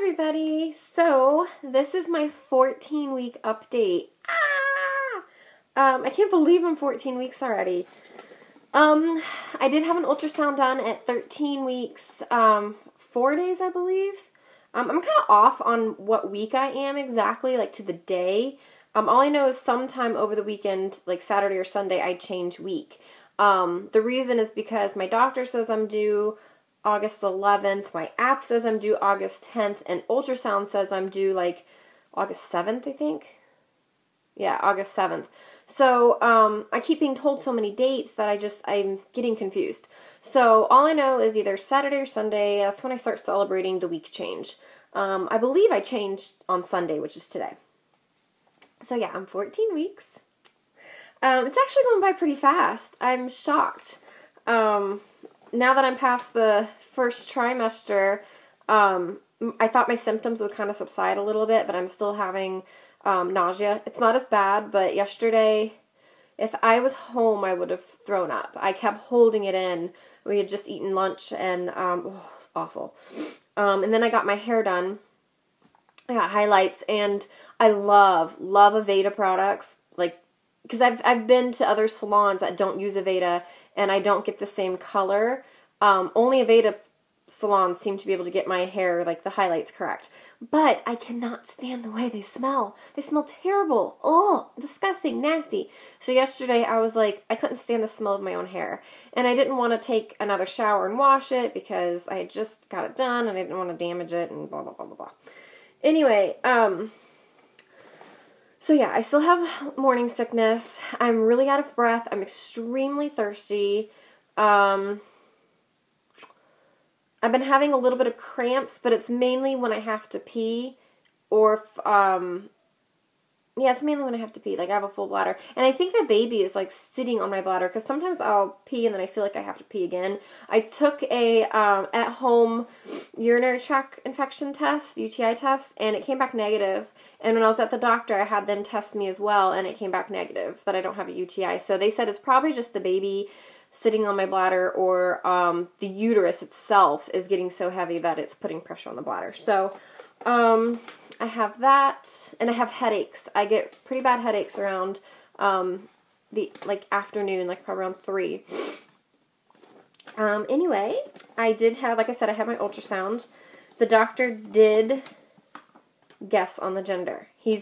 everybody. So this is my 14-week update. I can't believe I'm 14 weeks already. I did have an ultrasound done at 13 weeks, 4 days, I believe. I'm kind of off on what week I am exactly, like to the day. All I know is sometime over the weekend, like Saturday or Sunday, I change week. The reason is because my doctor says I'm due August 11th, my app says I'm due August 10th, and ultrasound says I'm due like August 7th, I think. Yeah, August 7th. So, I keep being told so many dates that I'm getting confused. So, all I know is either Saturday or Sunday, that's when I start celebrating the week change. I believe I changed on Sunday, which is today. So yeah, I'm 14 weeks. It's actually going by pretty fast. I'm shocked. Now that I'm past the first trimester, I thought my symptoms would kind of subside a little bit, but I'm still having nausea. It's not as bad, but yesterday, if I was home, I would have thrown up. I kept holding it in. We had just eaten lunch, and it was awful. And then I got my hair done. I got highlights, and I love Aveda products, like, because I've been to other salons that don't use Aveda, and I don't get the same color. Only Aveda salons seem to be able to get my hair, like, the highlights correct. But I cannot stand the way they smell. They smell terrible. Oh, disgusting, nasty. So yesterday I was like, I couldn't stand the smell of my own hair. And I didn't want to take another shower and wash it because I had just got it done, and I didn't want to damage it, and blah, blah, blah, blah, blah. Anyway, so yeah, I still have morning sickness. I'm really out of breath. I'm extremely thirsty. I've been having a little bit of cramps, but it's mainly when I have to pee, or yeah, it's mainly when I have to pee. Like, I have a full bladder. And I think the baby is, like, sitting on my bladder, because sometimes I'll pee and then I feel like I have to pee again. I took a at-home urinary tract infection test, UTI test, and it came back negative. And when I was at the doctor, I had them test me as well, and it came back negative, that I don't have a UTI. So they said it's probably just the baby sitting on my bladder, or the uterus itself is getting so heavy that it's putting pressure on the bladder. So, I have that, and I have headaches. I get pretty bad headaches around the afternoon, like probably around 3. Anyway, I did have, like I said, I had my ultrasound. The doctor did guess on the gender. He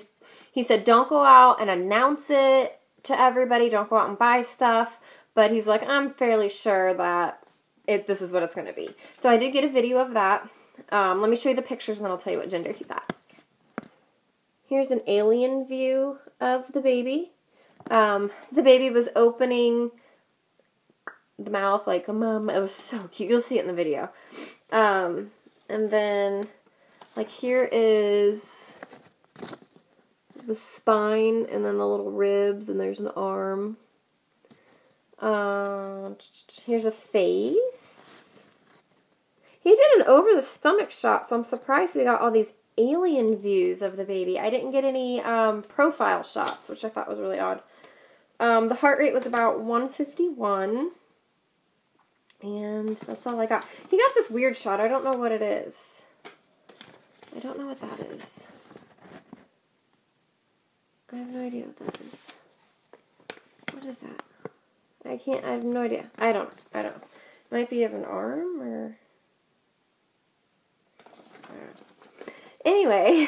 said, don't go out and announce it to everybody. Don't go out and buy stuff. But he's like, I'm fairly sure that this is what it's going to be. So I did get a video of that. Let me show you the pictures, and then I'll tell you what gender he thought. Here's an alien view of the baby. The baby was opening the mouth like a mom. It was so cute. You'll see it in the video. And then, like, here is the spine, and then the little ribs, and there's an arm. Here's a face. He did an over-the-stomach shot, so I'm surprised we got all these alien views of the baby. I didn't get any profile shots, which I thought was really odd. The heart rate was about 151, and that's all I got. He got this weird shot. I don't know what it is. I don't know what that is. I have no idea what that is. What is that? I have no idea. I don't know. Might be of an arm, or... Anyway,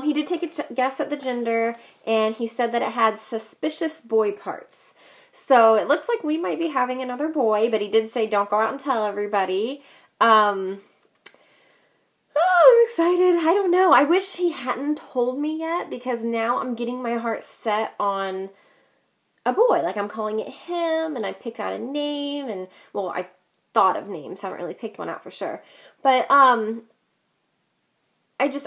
he did take a guess at the gender, and he said that it had suspicious boy parts. So it looks like we might be having another boy, but he did say don't go out and tell everybody. Oh, I'm excited. I don't know. I wish he hadn't told me yet, because now I'm getting my heart set on a boy. Like, I'm calling it him, and I picked out a name, and, well, I thought of names. Haven't really picked one out for sure. But,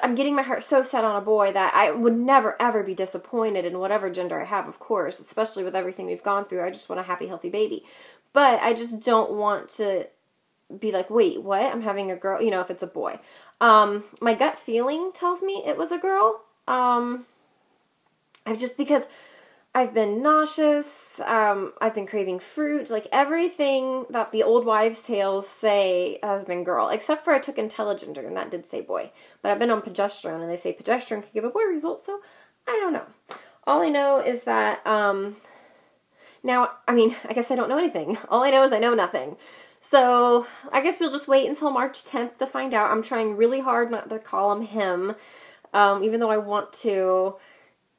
I'm getting my heart so set on a boy that I would never, ever be disappointed in whatever gender I have, of course, especially with everything we've gone through. I just want a happy, healthy baby. But I just don't want to be like, wait, what? I'm having a girl, if it's a boy. My gut feeling tells me it was a girl. Because I've been nauseous, I've been craving fruit, like everything that the old wives' tales say has been girl, except for I took IntelliGender, and that did say boy. But I've been on progesterone, and they say progesterone can give a boy result, so I don't know. All I know is that, now, I mean, I guess I don't know anything. All I know is I know nothing. So, I guess we'll just wait until March 10th to find out. I'm trying really hard not to call him him, even though I want to.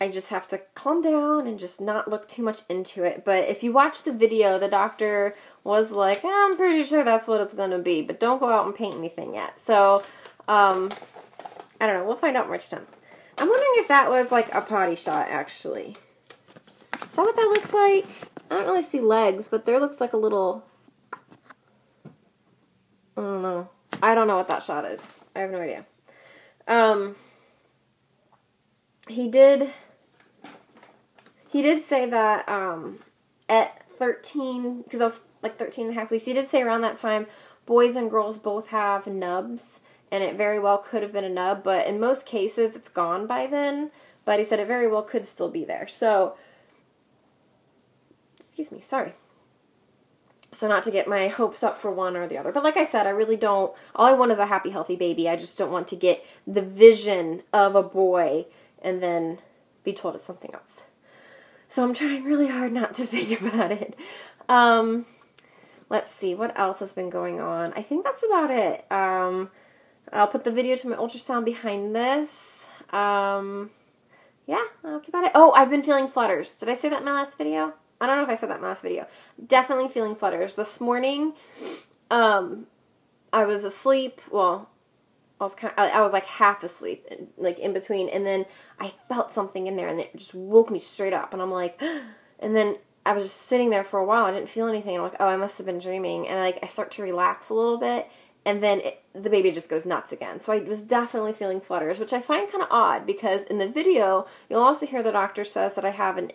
I just have to calm down and just not look too much into it. But if you watch the video, the doctor was like, I'm pretty sure that's what it's going to be, but don't go out and paint anything yet. So, I don't know. We'll find out March 10th. I'm wondering if that was like a potty shot, actually. Is that what that looks like? I don't really see legs, but there looks like a little... I don't know. I don't know what that shot is. I have no idea. He did say that at 13, because I was like 13 and a half weeks, he did say around that time, boys and girls both have nubs, and it very well could have been a nub, but in most cases it's gone by then, but he said it very well could still be there. So, excuse me, sorry. So not to get my hopes up for one or the other. But like I said, I really don't, all I want is a happy, healthy baby. I just don't want to get the vision of a boy and then be told it's something else. So I'm trying really hard not to think about it. Let's see, what else has been going on? I think that's about it. I'll put the video to my ultrasound behind this. Yeah, that's about it. Oh, I've been feeling flutters. Did I say that in my last video? I don't know if I said that in my last video. Definitely feeling flutters. This morning, I was asleep. Well, I was like half asleep, like in between, and then I felt something in there, and it just woke me straight up, and I'm like, and then I was just sitting there for a while. I didn't feel anything. I'm like, oh, I must have been dreaming, and I start to relax a little bit, and then the baby just goes nuts again. So I was definitely feeling flutters, which I find kind of odd, because in the video, you'll also hear the doctor says that I have an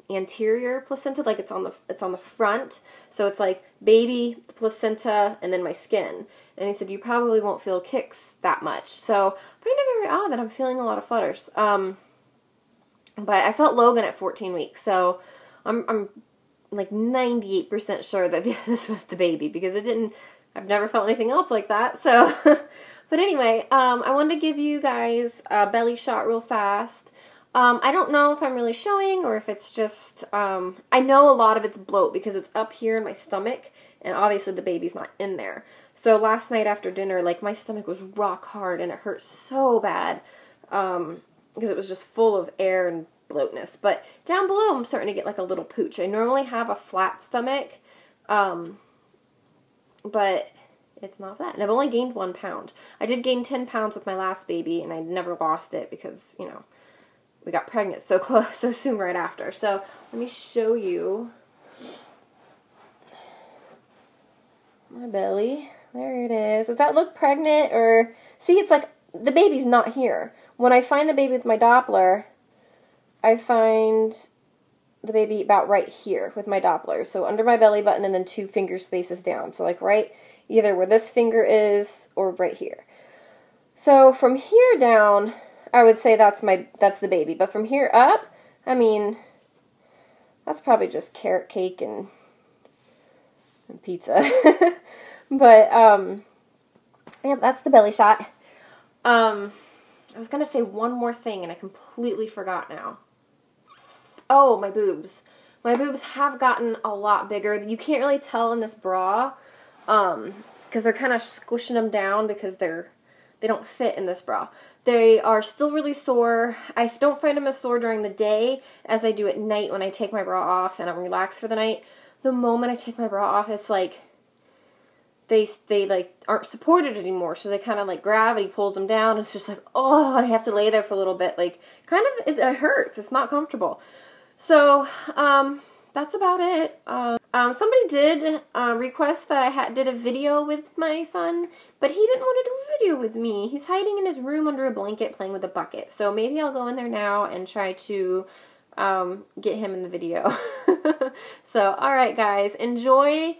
anterior placenta, like it's on the front, so it's like baby, placenta, and then my skin. And he said you probably won't feel kicks that much. So I find it very odd that I'm feeling a lot of flutters. But I felt Logan at 14 weeks, so I'm like 98% sure that this was the baby, because I've never felt anything else like that. So, but anyway, I wanted to give you guys a belly shot real fast. I don't know if I'm really showing or if it's just, I know a lot of it's bloat because it's up here in my stomach, and obviously the baby's not in there. So last night after dinner, like, my stomach was rock hard and it hurt so bad, because it was just full of air and bloatness. But down below, I'm starting to get like a little pooch. I normally have a flat stomach, but it's not that. And I've only gained 1 pound. I did gain 10 pounds with my last baby, and I never lost it because, you know, we got pregnant so close, so soon right after. So let me show you my belly. There it is. Does that look pregnant? Or see, it's like the baby's not here. When I find the baby with my Doppler, I find the baby about right here with my Doppler. So under my belly button and then 2 finger spaces down. So like right either where this finger is or right here. So from here down, I would say that's the baby. But from here up, I mean, that's probably just carrot cake and pizza. But, yeah, that's the belly shot. I was going to say one more thing, and I completely forgot now. Oh, my boobs. My boobs have gotten a lot bigger. You can't really tell in this bra, because they're kind of squishing them down because they don't fit in this bra. They are still really sore. I don't find them as sore during the day as I do at night when I take my bra off and I'm relaxed for the night. The moment I take my bra off, it's like they like aren't supported anymore, so they kind of like gravity pulls them down. It's just like, oh, I have to lay there for a little bit. Like, kind of, it hurts. It's not comfortable. So, that's about it. Somebody did request that I did a video with my son, but he didn't want to do a video with me. He's hiding in his room under a blanket playing with a bucket. So maybe I'll go in there now and try to get him in the video. So, alright guys, enjoy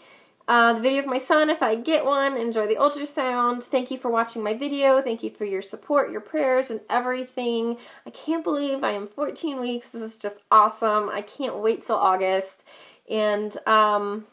the video of my son if I get one. Enjoy the ultrasound. Thank you for watching my video. Thank you for your support, your prayers, and everything. I can't believe I am 14 weeks. This is just awesome. I can't wait till August. And I'll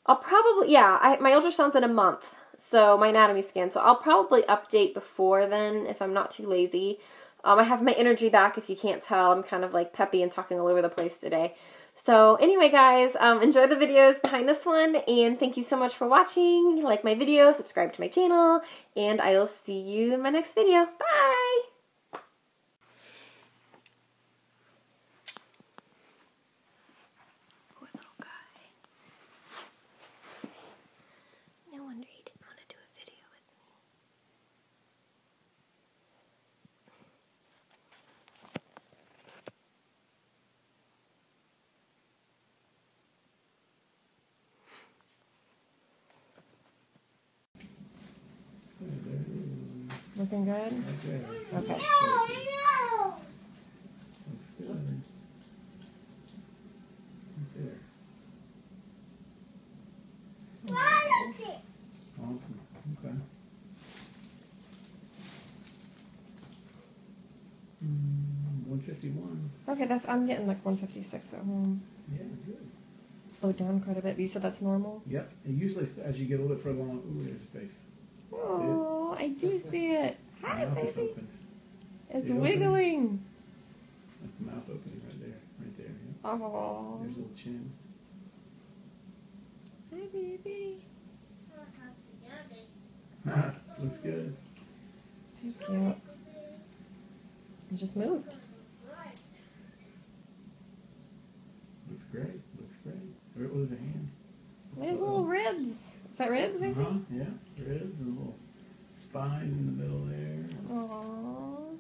probably, my ultrasound's in a month. So my anatomy scan. So I'll probably update before then if I'm not too lazy. I have my energy back if you can't tell. I'm kind of like peppy and talking all over the place today. So anyway, guys, enjoy the videos behind this one, and thank you so much for watching. Like my video, subscribe to my channel, and I will see you in my next video. Bye! Poor little guy. No wonder he didn't want to do a video with me. Looking good? Okay. No! Looks good. Right there. Awesome. Okay. 151. Okay, I'm getting like 156 at home. Yeah, good. Slowed down quite a bit. You said that's normal? Yep. And usually as you get a little bit further along, ooh, there's space. Oh, I do see it. Hi, Mouth is baby. open. It's It wiggling. That's the mouth opening right there. Right there. Yep. Oh. There's a little chin. Hi, baby. Looks good. Too cute. It just moved. Looks great. Looks great. Where was the hand? There's little ribs. Is that ribs, I think? Yeah. Ribs and a little spine in the middle there. Aww.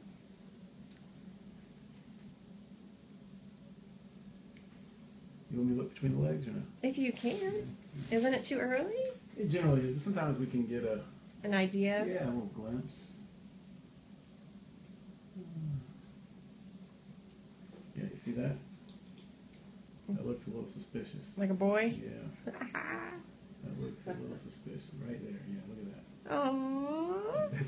You want me to look between the legs or no? If you can. Isn't it too early? It generally is, but sometimes we can get An idea? a little glimpse. Yeah, you see that? That looks a little suspicious. Like a boy? Yeah, that looks a little suspicious. Right there, yeah, look at that. Aww.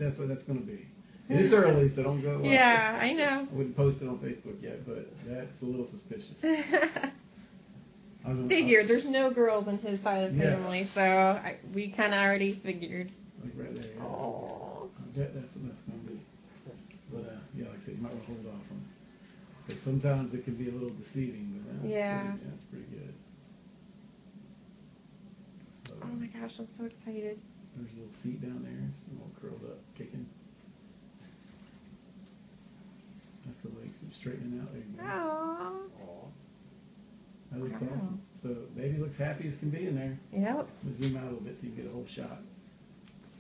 That's what that's going to be. And it's early, so don't go. Yeah, I know. I wouldn't post it on Facebook yet, but that's a little suspicious. Figured. There's no girls in his side of the Yes. family, so we kind of already figured. Like right there. Yeah. Aww. That's what that's going to be. But yeah, like I said, you might want to hold off on it. Because sometimes it can be a little deceiving, but that's pretty good. So, Oh my gosh, I'm so excited. there's little feet down there, some all curled up, kicking. That's the legs straightening out. There you go. Aww. That looks Wow. awesome. So baby looks happy as can be in there. Yep. We'll zoom out a little bit so you can get a whole shot.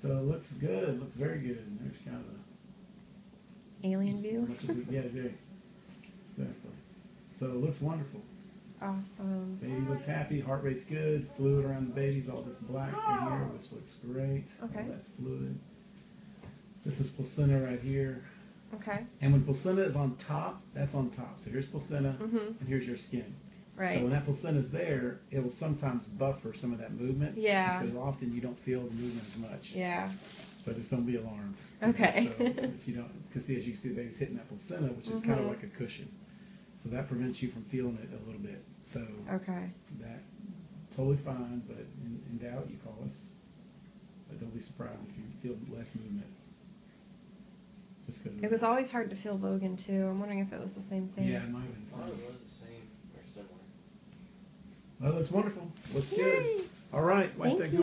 So it looks good. Looks very good. And there's kind of Alien view. as much as we can get it there. Exactly. So it looks wonderful. Awesome. Baby looks happy. Heart rate's good. Fluid around the baby's all this black in here, which looks great. Okay. All that's fluid. This is placenta right here. Okay. And when placenta is on top, that's on top. So here's placenta, Mhm. and here's your skin. Right. So when that placenta's there, it will sometimes buffer some of that movement. Yeah. And so often you don't feel the movement as much. Yeah. So just don't be alarmed. Okay. So if you don't, because as you can see, the baby's hitting that placenta, which is kind of like a cushion. So that prevents you from feeling it a little bit. So Okay. that totally fine, but in doubt, you call us. But don't be surprised if you feel less movement. Just because It was always hard to feel Logan too. I'm wondering if it was the same thing. Yeah, it might have been the Mine same. was the same or similar. Well, it looks wonderful. Looks Yay. good. All right. Well, Thank thank you.